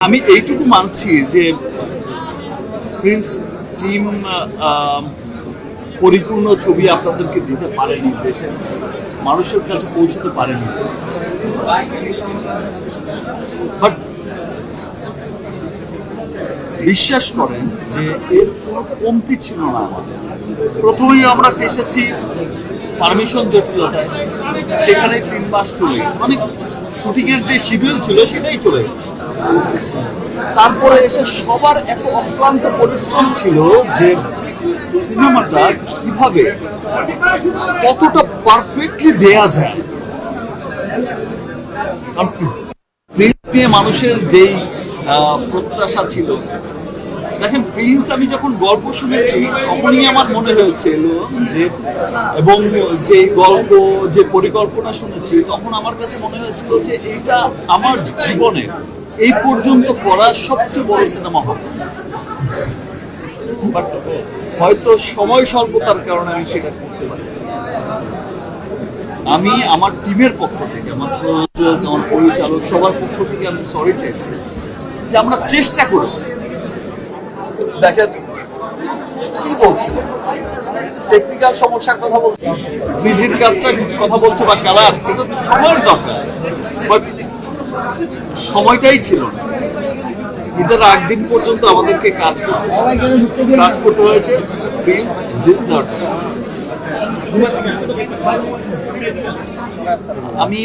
আমি এইটুকু মানছি যে প্রিন্স টিম পরিপূর্ণ ছবি আপনাদেরকে দিতে পারেনি, দেশের মানুষের কাছে পৌঁছতে পারেনি। বাট বিশ্বাস করেন যে এর কোনো কমতি ছিল না আমাদের। প্রথমেই আমরা ফেসেছি পারমিশন জটিলতায়, সেখানে 3 মাস চলে গেছে, মানে শুটিংয়ের যে শিডিউল ছিল সেটাই চলে গেছে। তারপরে এসে সবার এত অক্লান্ত পরিশ্রম ছিল যে সিনেমাটা কিভাবে কতটা পারফেক্টলি দেয়া যায়। প্রিন্স নিয়ে মানুষের যেই প্রত্যাশা ছিল, দেখেন প্রিন্স আমি যখন গল্প শুনেছি তখনই আমার মনে হয়েছিল যে, এবং যে গল্প যে পরিকল্পনা শুনেছি তখন আমার কাছে মনে হয়েছিল যে এইটা আমার জীবনে এই পর্যন্ত করা সবচেয়ে বড় সিনেমা হবে। বাট হয়তো সময় স্বল্পতার কারণে আমি সেটা করতে পারি। আমি আমার টিমের পক্ষ থেকে, আমার প্রযোজক, আমার পরিচালক, সবার পক্ষ থেকে আমি সরি চাইছি যে আমরা চেষ্টা করেছি। দেখেন কি বলছিল, টেকনিক্যাল সমস্যার কথা বলছে, সিজির কাজটার কথা বলছে বা কালার, এটা সময়ের দরকার, বাট সময়টাই ছিল না। ঈদের আগ দিন পর্যন্ত আমাদেরকে কাজ করতে হয়েছে। Prince deserve. আমি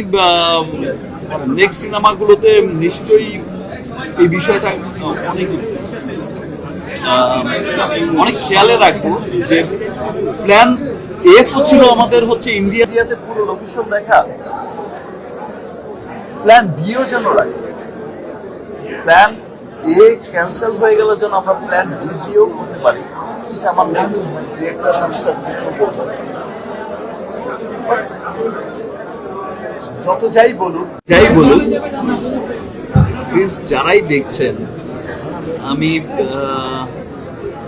নেক্সট সিনেমাগুলোতে নিশ্চয়ই এই বিষয়টা অনেক খেয়ালে রাখবো যে প্ল্যান এ তো ছিল আমাদের হচ্ছে ইন্ডিয়াতে পুরো লোকেশন দেখা, প্ল্যান বিও যেন রাখি, প্ল্যান এ ক্যান্সেল হয়ে গেলে যেন আমরা প্ল্যান বি দিয়েও করতে পারি। এটা আমার নেক্সট ডিরেক্টর বলবো। যত যাই বলুক প্লিজ যারাই দেখছেন, আমি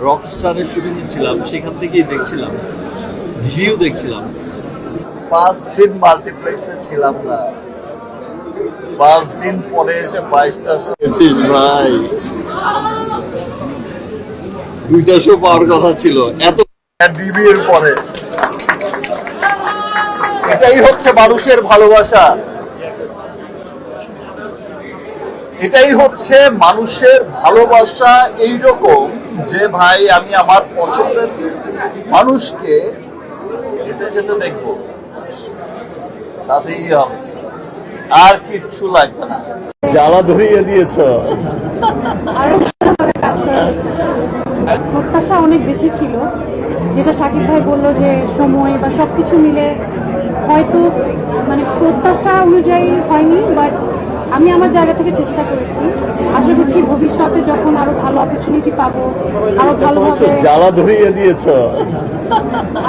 রকস্টারের শুটিংয়ে ছিলাম, সেখান থেকেই দেখছিলাম, ভিউ দেখছিলাম। 5 দিন মাল্টিপ্লেক্সে ছিলাম না, 5 দিন পরে এসে 22টা শো পেয়েছিস ভাই। 2টা শো পাওয়ার কথা ছিল এত ডিবির পরে। এটাই হচ্ছে মানুষের ভালোবাসা, এটাই হচ্ছে মানুষের ভালোবাসা। এইরকম যে ভাই আমি আমার পছন্দের মানুষকে হেঁটে যেতে দেখবো, তাতেই হবে, আর কিচ্ছু লাগবে না। জ্বালা ধরিয়ে দিয়েছ। প্রত্যাশা অনেক বেশি ছিল, যেটা শাকিব ভাই বললো যে সময় বা সবকিছু মিলে হয়তো মানে প্রত্যাশা অনুযায়ী হয়নি, বাট আমি আমার জায়গা থেকে চেষ্টা করেছি। আশা করছি ভবিষ্যতে যখন আরো ভালো অপরচুনিটি পাবো, আরো ভালোভাবে জ্বালা ধরিয়ে দিয়েছ,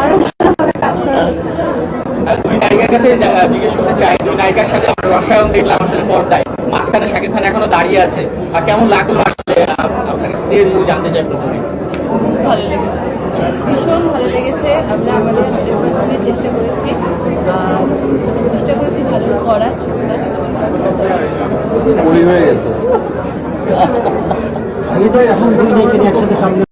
আরো ভালোভাবে কাজ করার চেষ্টা করব। দুই নায়িকার কাছে জিজ্ঞেস করতে চাই, দুই নায়িকার সাথে রসায়ন দেখলাম আসলে পর্দায়, মাঝখানে শাকিব খান এখনো দাঁড়িয়ে আছে, আর কেমন লাগলো আসলে আপনার কাছে জানতে চাই প্রথমে। খুব ভালো লেগেছে, ভীষণ ভালো লেগেছে। আমরা আমাদের 100% চেষ্টা করেছি ভালো করার ছবিটা। হয়ে গেছে। এখন দুই নায়িকা একসাথে সামনে